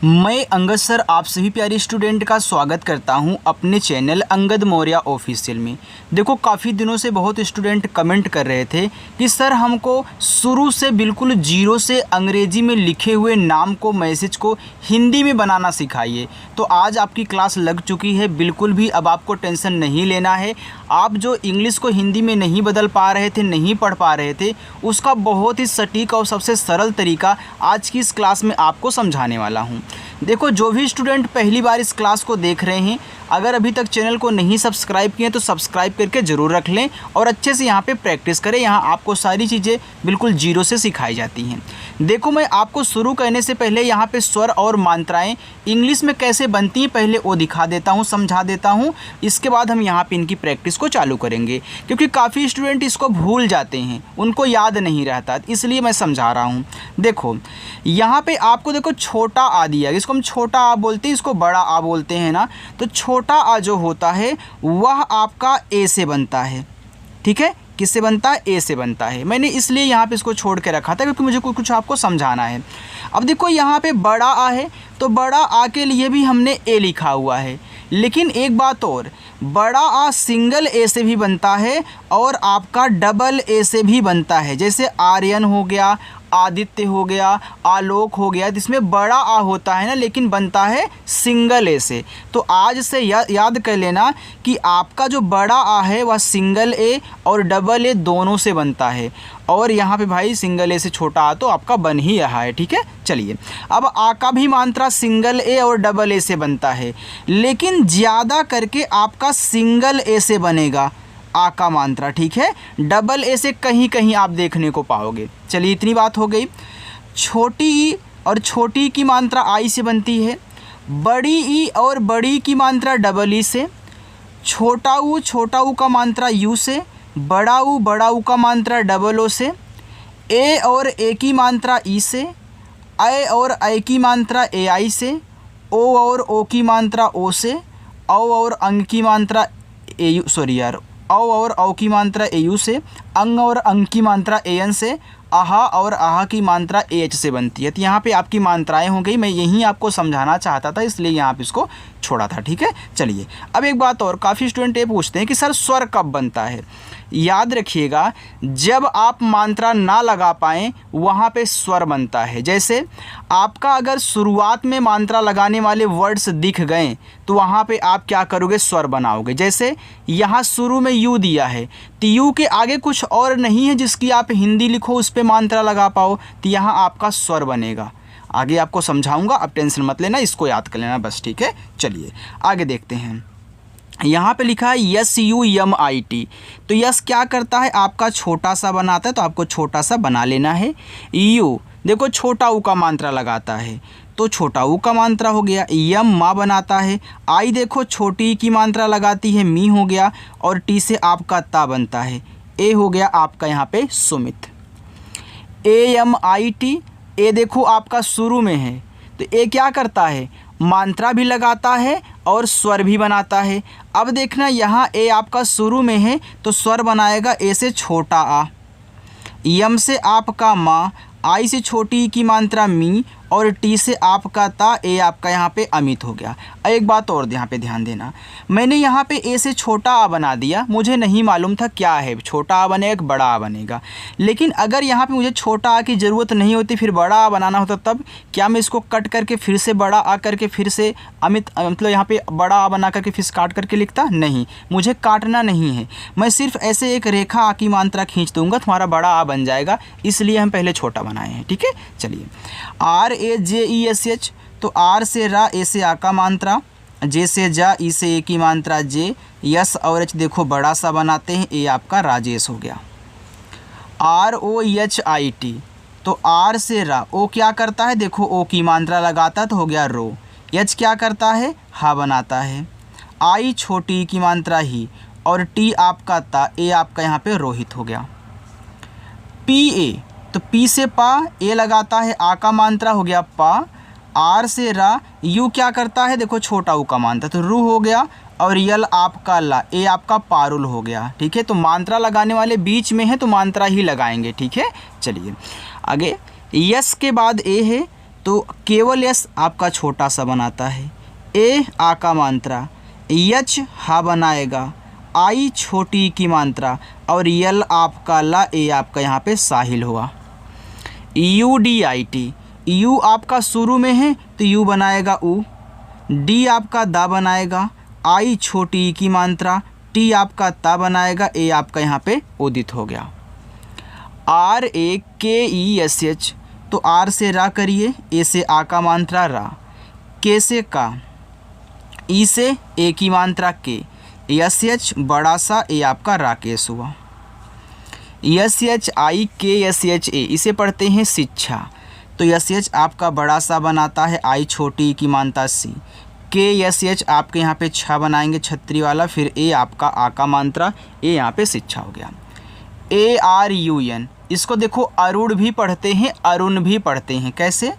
मैं अंगद सर आप सभी प्यारे स्टूडेंट का स्वागत करता हूं अपने चैनल अंगद मौर्य ऑफिशियल में। देखो काफ़ी दिनों से बहुत स्टूडेंट कमेंट कर रहे थे कि सर हमको शुरू से बिल्कुल जीरो से अंग्रेजी में लिखे हुए नाम को मैसेज को हिंदी में बनाना सिखाइए। तो आज आपकी क्लास लग चुकी है, बिल्कुल भी अब आपको टेंशन नहीं लेना है। आप जो इंग्लिश को हिंदी में नहीं बदल पा रहे थे, नहीं पढ़ पा रहे थे, उसका बहुत ही सटीक और सबसे सरल तरीका आज की इस क्लास में आपको समझाने वाला हूँ। देखो जो भी स्टूडेंट पहली बार इस क्लास को देख रहे हैं, अगर अभी तक चैनल को नहीं सब्सक्राइब किए तो सब्सक्राइब करके ज़रूर रख लें और अच्छे से यहाँ पे प्रैक्टिस करें। यहाँ आपको सारी चीज़ें बिल्कुल जीरो से सिखाई जाती हैं। देखो मैं आपको शुरू करने से पहले यहाँ पे स्वर और मात्राएं इंग्लिश में कैसे बनती हैं पहले वो दिखा देता हूँ, समझा देता हूँ। इसके बाद हम यहाँ पे इनकी प्रैक्टिस को चालू करेंगे, क्योंकि काफ़ी स्टूडेंट इसको भूल जाते हैं, उनको याद नहीं रहता, इसलिए मैं समझा रहा हूँ। देखो यहाँ पे आपको देखो छोटा आ दिया, इसको हम छोटा आ बोलते हैं, इसको बड़ा आ बोलते हैं ना। तो छोटा आ जो होता है वह आपका ए से बनता है, ठीक है। किससे बनता है? ए से बनता है। मैंने इसलिए यहाँ पे इसको छोड़ के रखा था क्योंकि मुझे कुछ आपको समझाना है। अब देखो यहाँ पे बड़ा आ है, तो बड़ा आ के लिए भी हमने ए लिखा हुआ है, लेकिन एक बात और, बड़ा आ सिंगल ए से भी बनता है और आपका डबल ए से भी बनता है। जैसे आर्यन हो गया, आदित्य हो गया, आलोक हो गया, जिसमें बड़ा आ होता है ना, लेकिन बनता है सिंगल ए से। तो आज से याद कर लेना कि आपका जो बड़ा आ है वह सिंगल ए और डबल ए दोनों से बनता है। और यहाँ पे भाई सिंगल ए से छोटा आ तो आपका बन ही रहा है, ठीक है। चलिए अब आ का भी मात्रा सिंगल ए और डबल ए से बनता है, लेकिन ज़्यादा करके आपका सिंगल ए से बनेगा आ का मात्रा, ठीक है। डबल ए से कहीं कहीं आप देखने को पाओगे। चलिए इतनी बात हो गई। छोटी ई और छोटी की मात्रा आई से बनती है, बड़ी ई और बड़ी की मात्रा डबल ई से, छोटा ऊ का मात्रा यू से, बड़ा ऊ का मात्रा डबल ओ से, ए और ए की मात्रा ई से, ए और ए की मात्रा ए आई से, ओ और ओ की मात्रा ओ से, औ और अंग की मात्रा ए यू, सॉरी यार, औ और औ की मात्रा ए यू से, अंग और अंग की मात्रा ए एन से, आहा और आहा की मात्रा ए एच से बनती है। तो यहाँ पे आपकी मात्राएं हो गई। मैं यही आपको समझाना चाहता था, इसलिए यहाँ पे इसको छोड़ा था, ठीक है। चलिए अब एक बात और, काफ़ी स्टूडेंट ये पूछते हैं कि सर स्वर कब बनता है। याद रखिएगा, जब आप मात्रा ना लगा पाएँ वहाँ पे स्वर बनता है। जैसे आपका अगर शुरुआत में मात्रा लगाने वाले वर्ड्स दिख गए तो वहाँ पे आप क्या करोगे? स्वर बनाओगे। जैसे यहाँ शुरू में यू दिया है, तो यू के आगे कुछ और नहीं है जिसकी आप हिंदी लिखो उस पर मात्रा लगा पाओ, तो यहाँ आपका स्वर बनेगा। आगे आपको समझाऊंगा, अब टेंशन मत लेना, इसको याद कर लेना बस, ठीक है। चलिए आगे देखते हैं। यहाँ पे लिखा है S U M I T. तो यस क्या करता है? आपका छोटा सा बनाता है, तो आपको छोटा सा बना लेना है। यू देखो छोटा ऊ का मात्रा लगाता है, तो छोटा ऊ का मात्रा हो गया। यम माँ बनाता है। आई देखो छोटी की मात्रा लगाती है, मी हो गया। और टी से आपका ता बनता है। ए हो गया आपका यहाँ पे Sumit. A M I T, ए देखो आपका शुरू में है, तो ए क्या करता है? मात्रा भी लगाता है और स्वर भी बनाता है। अब देखना यहाँ ए आपका शुरू में है तो स्वर बनाएगा ए से छोटा आ, यम से आपका माँ, आई से छोटी की मात्रा मी और टी से आपका ता, ए आपका यहाँ पे अमित हो गया। एक बात और यहाँ पे ध्यान देना, मैंने यहाँ पे ए से छोटा आ बना दिया, मुझे नहीं मालूम था क्या है, छोटा आ बनेगा कि बड़ा आ बनेगा। लेकिन अगर यहाँ पे मुझे छोटा आ की ज़रूरत नहीं होती, फिर बड़ा आ बनाना होता, तब क्या मैं इसको कट करके फिर से बड़ा आ करके फिर से अमित, मतलब यहाँ पे बड़ा आ बना करके फिर काट करके लिखता? नहीं, मुझे काटना नहीं है, मैं सिर्फ ऐसे एक रेखा आ की मात्रा खींच दूँगा, तुम्हारा बड़ा आ बन जाएगा, इसलिए हम पहले छोटा बनाए हैं, ठीक है। चलिए R A J E S H, तो आर से रा, ए से आ का मात्रा, जे से जा, ई से ए की मात्रा जे, यस और एच देखो बड़ा सा बनाते हैं, ए आपका राजेश हो गया। R O H I T, तो आर से रा, ओ क्या करता है? देखो ओ की मात्रा लगाता है तो हो गया रो। एच क्या करता है? हा बनाता है। आई छोटी की मात्रा ही और टी आपका ता, ए आपका यहाँ पे रोहित हो गया। पी ए, तो पी से पा, ए लगाता है, आ का मात्रा हो गया पा। आर से रा, यू क्या करता है? देखो छोटा ऊ का मात्रा, तो रू हो गया। और यल आपका ला, ए आपका पारुल हो गया, ठीक है। तो मात्रा लगाने वाले बीच में है तो मात्रा ही लगाएंगे, ठीक है। चलिए आगे, यस के बाद ए है, तो केवल यस आपका छोटा सा बनाता है, ए आ का मात्रा, यच हा बनाएगा, आई छोटी की मात्रा, और यल आपका ला, ए आपका यहाँ पे साहिल हुआ। U D I T, you आपका शुरू में है तो यू बनाएगा ऊ, डी आपका दा बनाएगा, आई छोटी की मात्रा, टी आपका ता बनाएगा, ए आपका यहाँ पे उदित हो गया। आर ए के ई एस एच, तो आर से रा करिए, ए से आ का मात्रा रा, के से का, ई से ए की मात्रा के, एस एच बड़ा सा, ए आपका राकेश हुआ। एस एच आई के एस एच ए, इसे पढ़ते हैं शिक्षा, तो एस एच आपका बड़ा सा बनाता है, आई छोटी की मात्रा सी, के एस एच आपके यहाँ पे छा बनाएंगे छतरी वाला, फिर ए आपका आ का मात्रा, ए यहाँ पे शिक्षा हो गया। ए आर यू एन, इसको देखो अरुण भी पढ़ते हैं, अरुण भी पढ़ते हैं, कैसे?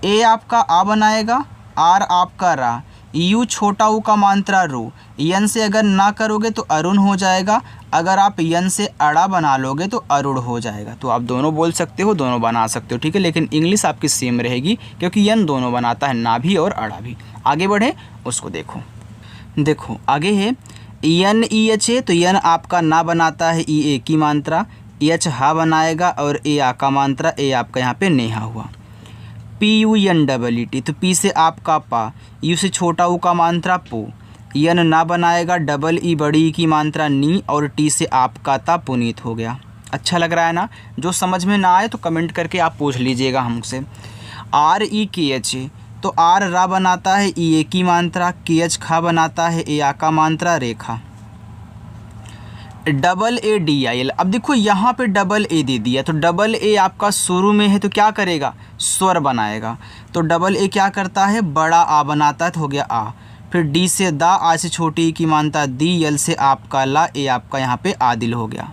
ए आपका आ बनाएगा, आर आपका रा, यू छोटा ऊ का मात्रा रू, यन से अगर ना करोगे तो अरुण हो जाएगा, अगर आप यन से अड़ा बना लोगे तो अरुण हो जाएगा। तो आप दोनों बोल सकते हो, दोनों बना सकते हो, ठीक है, लेकिन इंग्लिश आपकी सेम रहेगी क्योंकि यन दोनों बनाता है, ना भी और अड़ा भी। आगे बढ़े उसको देखो आगे है यन ई एच ए, तो यन आपका ना बनाता है, ई ए की मात्रा, एच हा बनाएगा, और ए आ का मात्रा, ए आपका यहाँ पे नेहा हुआ। P U N double E T, तो पी से आपका पा, यू से छोटा ऊ का मात्रा पू, यन ना बनाएगा, डबल ई बड़ी की मात्रा नी, और टी से आपका ता पुनीत हो गया। अच्छा लग रहा है ना? जो समझ में ना आए तो कमेंट करके आप पूछ लीजिएगा हमसे। आर ई के एच ए, तो आर रा बनाता है, ई ए की मात्रा, के एच खा बनाता है, ए आ का मात्रा रेखा। Double A D I L, अब देखो यहाँ पे डबल ए दे दिया, तो डबल ए आपका शुरू में है तो क्या करेगा? स्वर बनाएगा, तो डबल ए क्या करता है? बड़ा आ बनाता है, तो हो गया आ। फिर डी से दा, आ से छोटी की मानता दी, यल से आपका ला, ए आपका यहाँ पे आदिल हो गया।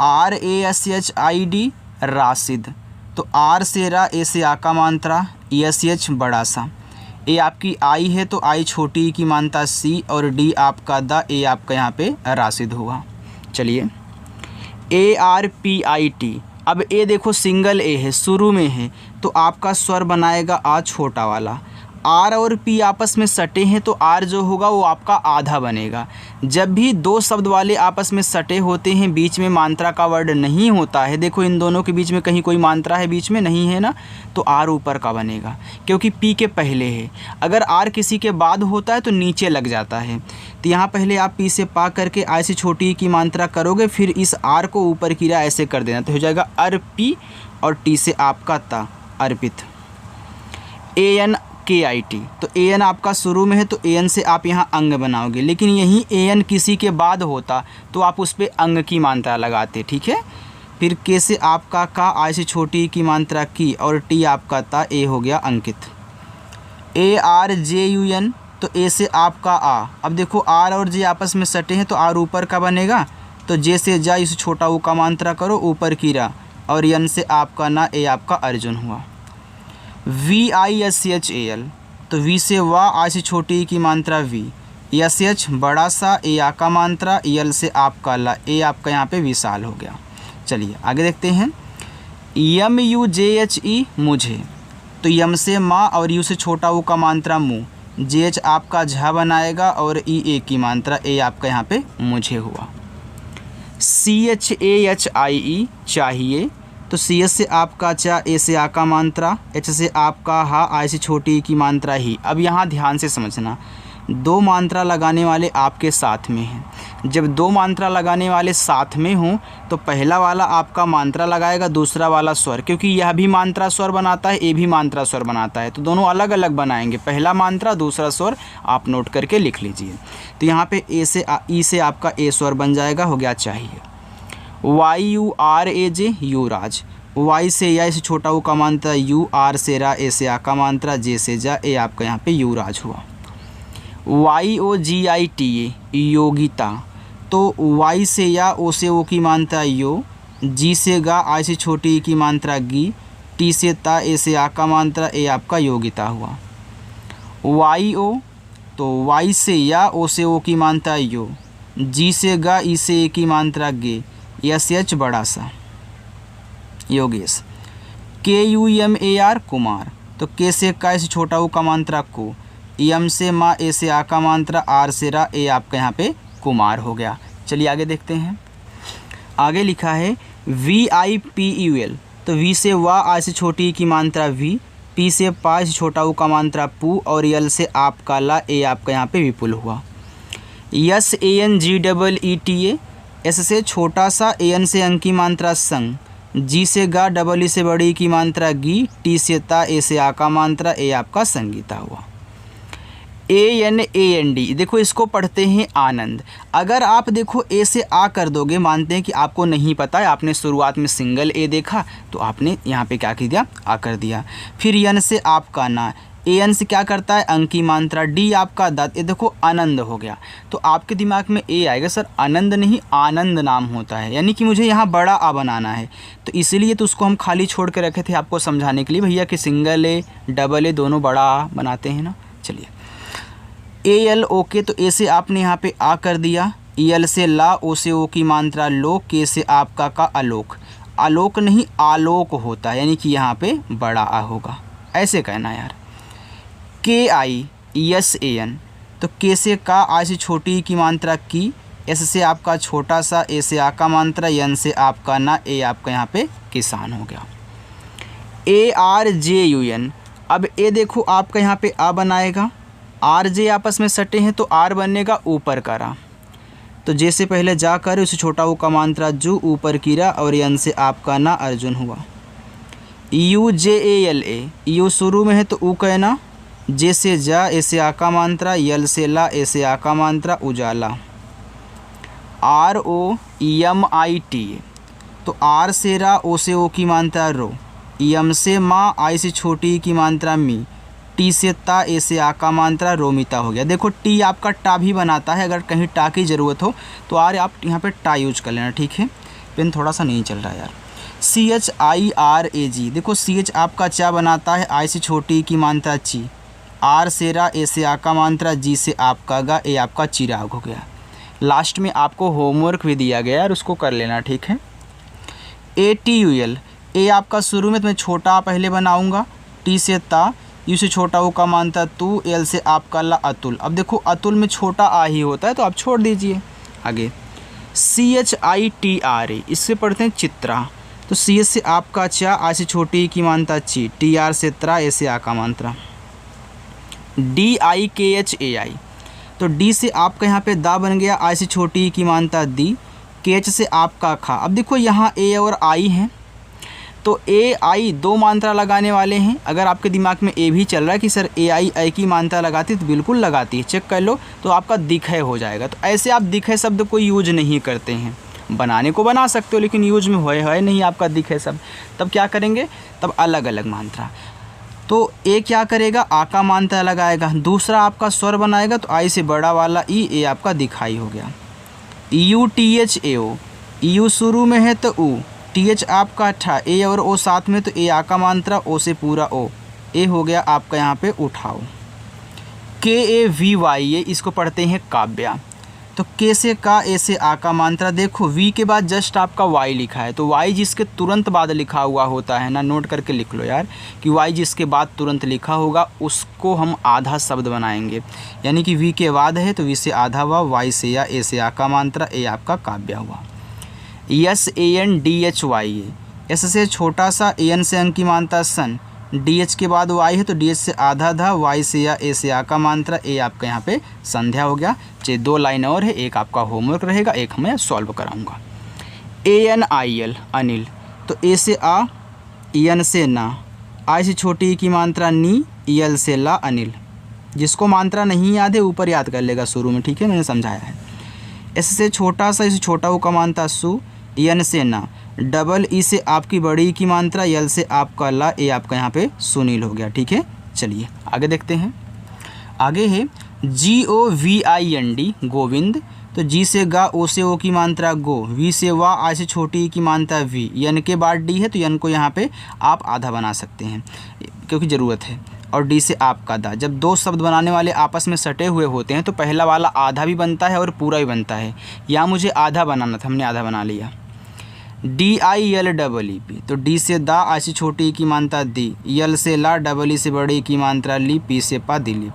R A S H I D Rashid, तो आर से रा, ए से आ का मात्रा, एस एच बड़ा सा, ए आपकी आई है तो आई छोटी की मानता सी, और डी आपका दा, ए आपका यहाँ पे राशिद हुआ। चलिए A R P I T, अब ए देखो सिंगल ए है, शुरू में है, तो आपका स्वर बनाएगा आ छोटा वाला। आर और पी आपस में सटे हैं तो आर जो होगा वो आपका आधा बनेगा। जब भी दो शब्द वाले आपस में सटे होते हैं, बीच में मात्रा का वर्ड नहीं होता है, देखो इन दोनों के बीच में कहीं कोई मात्रा है, बीच में नहीं है ना, तो आर ऊपर का बनेगा क्योंकि पी के पहले है। अगर आर किसी के बाद होता है तो नीचे लग जाता है, तो यहाँ पहले आप पी से पा करके आई से छोटी की मात्रा करोगे, फिर इस आर को ऊपर की रा ऐसे कर देना, तो हो जाएगा अर्पी, और टी से आपका ता अर्पित। ए एन के आई टी, तो ए एन आपका शुरू में है तो ए एन से आप यहाँ अंग बनाओगे, लेकिन यही ए एन किसी के बाद होता तो आप उस पर अंग की मात्रा लगाते, ठीक है। फिर के से आपका का, आई से छोटी की मात्रा की, और टी आपका ता, ए हो गया Ankit. A R J U N, तो ए से आपका आ, अब देखो आर और जे आपस में सटे हैं तो आर ऊपर का बनेगा, तो जे से जा, इसे छोटा ऊ का मात्रा करो, ऊपर की रा, और यन से आपका ना, ए आपका अर्जुन हुआ। V I S H A L, तो वी से वाह, आई से छोटी की मात्रा वी, एस एच बड़ा सा, ए आ का मात्रा, यल से आपका ला, ए आपका यहाँ पे विशाल हो गया। चलिए आगे देखते हैं। यम यू जे एच ई मुझे, तो यम से माँ और यू से छोटा ऊ का मात्रा मुँह, जे एच आपका झा बनाएगा, और ई ए की मात्रा, ए आपका यहाँ पे मुझे हुआ। C H A H I ई चाहिए, तो सी एस से आपका चा, ए से आ का मात्रा, एच से आपका हा, आई से छोटी की मात्रा ही। अब यहाँ ध्यान से समझना, दो मात्रा लगाने वाले आपके साथ में हैं। जब दो मात्रा लगाने वाले साथ में हों तो पहला वाला आपका मात्रा लगाएगा, दूसरा वाला स्वर, क्योंकि यह भी मात्रा स्वर बनाता है, ये भी मात्रा स्वर बनाता है, तो दोनों अलग अलग बनाएंगे, पहला मात्रा दूसरा स्वर, आप नोट करके लिख लीजिए। तो यहाँ पे ए से ई से आपका ए स्वर बन जाएगा, हो गया चाहिए। Y U R A J Yuvraj, Y से या से छोटा ऊ का मात्रा यू, आर से रा, ए से आ का मात्रा, जे से जा, ए आपका यहाँ पे युवराज हुआ। Y O G I T A Yogita, तो वाई से या, ओ से ओ की मात्रा यो, जी से गा, आई से छोटी की मात्रा गी, टी से ता, ए से आ का मात्रा, ए आपका योगिता हुआ। वाई ओ, तो वाई से या, ओ से ओ की मात्रा यो, जी से गा, ई से ए की मात्रा गे, एस बड़ा सा योगेश। के you M A R Kumar, तो के से का इसे छोटा ऊ का मात्रा कु, यम से माँ, ए से आ का मात्रा, आर से रा, ए आपका यहाँ पे कुमार हो गया। चलिए आगे देखते हैं। आगे लिखा है VIPUL, तो वी से वा, आ से छोटी की मात्रा वी, पी से पा से छोटा ऊ का मात्रा पू, और यल से आपका ला, ए आपका यहाँ पे विपुल हुआ। SANGEETA, एस से छोटा सा, AN से अंक की मात्रा संग, जी से गा, डबल ई से बड़ी की मात्रा गी, टी से ता, ए से आ का मात्रा, ए आपका संगीता हुआ। ANAND, देखो इसको पढ़ते हैं आनंद। अगर आप देखो ए से आ कर दोगे, मानते हैं कि आपको नहीं पता है, आपने शुरुआत में सिंगल ए देखा तो आपने यहाँ पे क्या कर दिया, आ कर दिया। फिर यन से आपका ना, AN से क्या करता है, अंक की मात्रा, डी आपका दांत, ये देखो आनंद हो गया। तो आपके दिमाग में ए आएगा, सर आनंद नहीं आनंद नाम होता है, यानी कि मुझे यहाँ बड़ा आ बनाना है, तो इसीलिए तो उसको हम खाली छोड़ के रखे थे आपको समझाने के लिए भैया कि सिंगल ए डबल ए दोनों बड़ा आ बनाते हैं ना। चलिए ALOK, तो ए से आपने यहाँ पे आ कर दिया, EL से ला, ओ से ओ की मात्रा लो, के से आपका का आलोक, आलोक नहीं आलोक होता है, यानी कि यहाँ पे बड़ा आ होगा, ऐसे कहना यार। KISAN, तो के से का, आ से छोटी की मात्रा की, एस से आपका छोटा सा, ए से आ का मात्रा, यन से आपका ना, ए आपका यहाँ पे किसान हो गया। ARJUN, अब ए देखो आपका यहाँ पे आ बनाएगा, आर जे आपस में सटे हैं तो आर बनेगा ऊपर का रा, तो जे से पहले जा कर उसे छोटा ऊ का मात्रा जू, ऊपर की रा, और यन से आपका ना अर्जुन हुआ। UJALA, यू शुरू में है तो ऊ कहना, जे से जा, ए से आ का मात्रा, यल से ला, ए से आ का मात्रा उजाला। ROMIT, तो आर से रा, ओ से ओ की मात्रा रो, यम से माँ, आई से छोटी की मात्रा मी, टी से ता, ए से आ का मात्रा रोमिता हो गया। देखो टी आपका टा भी बनाता है, अगर कहीं टा की ज़रूरत हो तो आर आप यहाँ पे टा यूज कर लेना, ठीक है। पेन थोड़ा सा नहीं चल रहा यार। CHIRAG, देखो CH आपका चा बनाता है, आई से छोटी की मात्रा ची, आर से रा, ए से आ का मात्रा, जी से आपका गा, ए आपका चिराग हो गया। लास्ट में आपको होमवर्क भी दिया गया और उसको कर लेना, ठीक है। ATUL, ए आपका शुरू में तो मैं छोटा पहले बनाऊंगा, टी से ता, यू से छोटा वो का मानता तू, एल से आपका ला अतुल। अब देखो अतुल में छोटा आ ही होता है तो आप छोड़ दीजिए। आगे CHITRA, इससे पढ़ते हैं चित्रा, तो CH से आपका चा, आ से छोटी की मानता ची, TR से त्रा, ए से आ का मात्रा। DIKHAI, तो डी से आपका यहाँ पे दा बन गया, आई से छोटी की मानता दी, KH से आपका खा। अब देखो यहाँ ए और आई हैं तो ए आई दो मात्रा लगाने वाले हैं। अगर आपके दिमाग में ए भी चल रहा है कि सर ए आई की मात्रा लगाती तो बिल्कुल लगाती है, चेक कर लो, तो आपका दिखे हो जाएगा। तो ऐसे आप दिखे शब्द को यूज नहीं करते हैं, बनाने को बना सकते हो लेकिन यूज में है नहीं आपका दिखे शब्द, तब क्या करेंगे, तब अलग अलग मात्रा। तो ए क्या करेगा, आ का मात्रा लगाएगा, दूसरा आपका स्वर बनाएगा तो आई से बड़ा वाला ई, ए आपका दिखाई हो गया। UTHAO, यू शुरू में है तो ऊ, TH आपका ठा, ए और ओ साथ में तो ए आ का मात्रा, ओ से पूरा ओ, ए हो गया आपका यहाँ पे उठाओ। KAVY, इसको पढ़ते हैं काव्या, तो के से का, ए से आ का मात्रा। देखो वी के बाद जस्ट आपका वाई लिखा है, तो वाई जिसके तुरंत बाद लिखा हुआ होता है ना, नोट करके लिख लो यार कि वाई जिसके बाद तुरंत लिखा होगा उसको हम आधा शब्द बनाएंगे, यानी कि वी के बाद है तो वी से आधा हुआ, वाई से या, ए से आ का मात्रा, ए आपका काव्या हुआ। SANDHY, एस से छोटा सा, AN से अंक की मात्रा सन, DH के बाद वाई है तो DH से आधा था, वाई से या, ए से आ का मात्रा, ए आपका यहाँ पे संध्या हो गया। चलिए 2 लाइन और है, एक आपका होमवर्क रहेगा, एक मैं सॉल्व कराऊंगा। ANIL, अनिल, तो ए से आ, EN से ना, आई से छोटी की मात्रा नी, EL से ला अनिल। जिसको मात्रा नहीं याद है ऊपर याद कर लेगा शुरू में, ठीक है, मैंने समझाया है। एस से छोटा सा, इसे छोटा वो का मात्रा सु, EN से ना, डबल ई से आपकी बड़ी की मात्रा, यल से आपका ला, ए आपका यहाँ पे सुनील हो गया, ठीक है। चलिए आगे देखते हैं। आगे है GOVIND, गोविंद, तो जी से गा, ओ से ओ की मात्रा गो, वी से वा, आई से छोटी की मात्रा वी, यन के बाद डी है तो यन को यहाँ पे आप आधा बना सकते हैं क्योंकि ज़रूरत है, और डी से आपका दा। जब दो शब्द बनाने वाले आपस में सटे हुए होते हैं तो पहला वाला आधा भी बनता है और पूरा भी बनता है। यहाँ मुझे आधा बनाना था, हमने आधा बना लिया। DILEEP, तो डी से दा, आ से छोटी ई की मात्रा दी, यल से ला, डबल ई से बड़ी की मात्रा ली, पी से पा, दिलीप।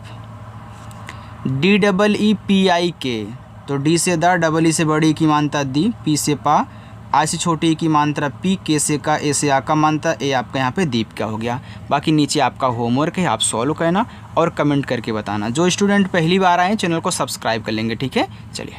DEEPIK, तो डी से दा, डबल ई से बड़ी की मात्रा दी, पी से पा, आ से छोटी की मात्रा पी, के से का, ए से आ का मात्रा, ए आपका यहाँ पे दीप का हो गया। बाकी नीचे आपका होमवर्क है, आप सॉल्व करना और कमेंट करके बताना। जो स्टूडेंट पहली बार आए चैनल को सब्सक्राइब कर लेंगे, ठीक है। चलिए।